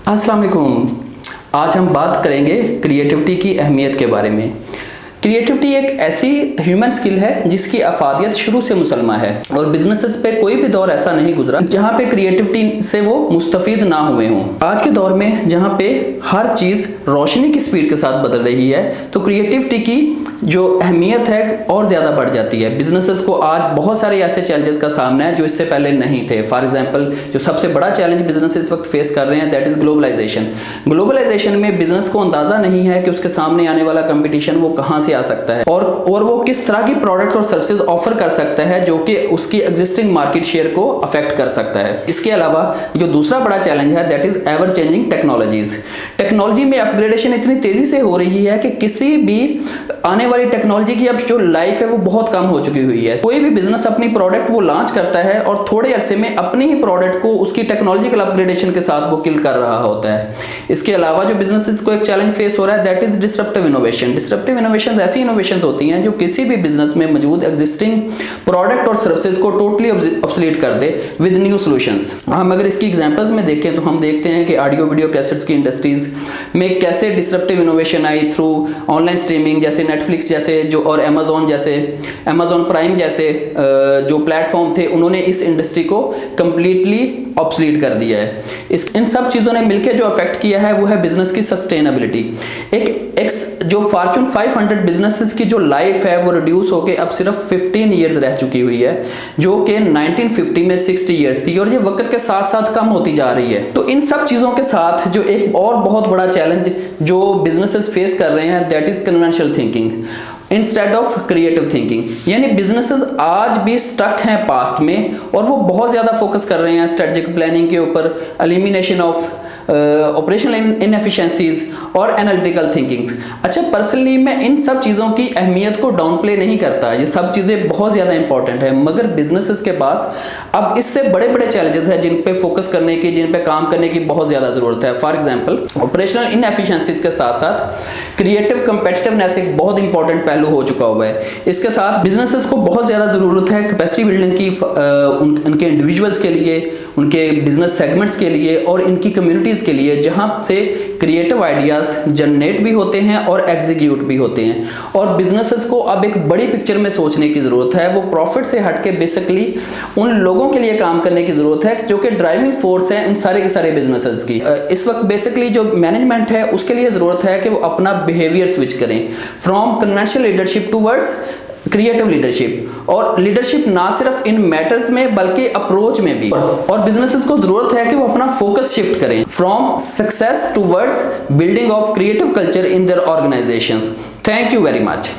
अस्सलाम वालेकुम। आज हम बात करेंगे क्रिएटिविटी की अहमियत के बारे में। क्रिएटिविटी एक ऐसी ह्यूमन स्किल है जिसकी अफादियत शुरू से मुसलमा है और बिजनेसेस पे कोई भी दौर ऐसा नहीं गुजरा जहाँ पे क्रिएटिविटी से वो मुस्तफीद ना हुए हों। आज के दौर में जहाँ पे हर चीज़ रोशनी की स्पीड के साथ बदल रही है तो क्रिएटिविटी की जो अहमियत है और ज़्यादा बढ़ जाती है। बिजनेसेस को आज बहुत सारे ऐसे चैलेंजेस का सामना है जो इससे पहले नहीं थे। फॉर एग्जांपल जो सबसे बड़ा चैलेंज बिजनेस इस वक्त फेस कर रहे हैं दैट इज़ ग्लोबलाइजेशन। ग्लोबलाइजेशन में बिजनेस को अंदाज़ा नहीं है कि उसके सामने आने वाला कंपटीशन वो कहाँ से आ सकता है और वो किस तरह की प्रोडक्ट्स और सर्विसेज ऑफर कर सकता है जो कि उसकी एग्जिस्टिंग मार्केट शेयर को अफेक्ट कर सकता है। इसके अलावा जो दूसरा बड़ा चैलेंज है that is ever changing technologies. Technology में अपग्रेडेशन इतनी तेज़ी से हो रही है कि किसी भी आने वाली टेक्नोलॉजी की अब जो लाइफ है वो बहुत कम हो चुकी हुई है। कोई भी बिजनेस अपनी प्रोडक्ट वो लॉन्च करता है और थोड़े अरसे में अपनी ही प्रोडक्ट को उसकी टेक्नोलॉजिकल अपग्रेडेशन के साथ वो किल कर रहा होता है। इसके अलावा जो बिजनेसेस को एक चैलेंज फेस हो रहा है that is disruptive innovation. Disruptive innovation ऐसी इनोवेशन होती हैं जो किसी भी बिजनेस में मौजूद एग्जिस्टिंग प्रोडक्ट और सर्विसेज को टोटली ऑब्सोलीट कर दे विद न्यू सॉल्यूशंस। हम अगर इसकी एग्जांपल्स में देखें तो हम देखते हैं कि ऑडियो वीडियो कैसेट्स की इंडस्ट्रीज में कैसे डिसरप्टिव इनोवेशन आई थ्रू ऑनलाइन स्ट्रीमिंग जैसे नेटफ्लिक्स जैसे जो और अमेजोन जैसे अमेजोन प्राइम जैसे जो प्लेटफॉर्म थे उन्होंने इस इंडस्ट्री को कंप्लीटली ऑब्सोलीट कर दिया है। इन सब चीज़ों ने मिलकर जो अफेक्ट किया है वो है बिजनेस की सस्टेनेबिलिटी। एक जो फॉर्च्यून 500 बिजनेसेस की जो लाइफ है वो रिड्यूस होकर अब सिर्फ 15 ईयर्स रह चुकी हुई है जो कि 1950 में 60 ईयर्स थी और ये वक्त के साथ साथ कम होती जा रही है। तो इन सब चीज़ों के साथ जो एक और बहुत बड़ा चैलेंज जो बिजनेसेस फेस कर रहे हैं that is conventional thinking instead of creative thinking. यानी बिजनेसेस आज भी स्टक हैं पास्ट में और वो बहुत ज़्यादा फोकस कर रहे हैं स्ट्रेटेजिक प्लानिंग के ऊपर, एलिमिनेशन ऑफ ऑपरेशनल इनएफिशिएंसीज और एनालिटिकल थिंकिंग। अच्छा, पर्सनली मैं इन सब चीज़ों की अहमियत को डाउन प्ले नहीं करता, ये सब चीज़ें बहुत ज़्यादा इंपॉर्टेंट है, मगर बिजनेसेस के पास अब इससे बड़े बड़े चैलेंजेस हैं जिन पे फोकस करने की, जिन पे काम करने की बहुत ज़्यादा ज़रूरत है। फॉर एग्जांपल ऑपरेशनल इनएफिशिएंसीज के साथ साथ क्रिएटिव कम्पिटिटिवनेस एक बहुत इंपॉर्टेंट पहलू हो चुका हुआ है। इसके साथ बिजनेसेस को बहुत ज़्यादा ज़रूरत है कैपेसिटी बिल्डिंग की उनके इंडिविजुअल्स के लिए, उनके बिजनेस सेगमेंट्स के लिए और इनकी कम्युनिटीज़ के लिए जहां से क्रिएटिव आइडियाज़ जनरेट भी होते हैं और एग्जीक्यूट भी होते हैं। और बिजनेसेस को अब एक बड़ी पिक्चर में सोचने की ज़रूरत है। वो प्रॉफिट से हट के बेसिकली उन लोगों के लिए काम करने की ज़रूरत है जो कि ड्राइविंग फोर्स है इन सारे के सारे बिजनेसेस की। इस वक्त बेसिकली जो मैनेजमेंट है उसके लिए ज़रूरत है कि वो अपना बिहेवियर स्विच करें from conventional leadership towards creative leadership. और लीडरशिप ना सिर्फ इन मैटर्स में बल्कि अप्रोच में भी। और बिजनेसेस को जरूरत है कि वो अपना फोकस शिफ्ट करें from success towards building of creative culture in their organisations. Thank you very much.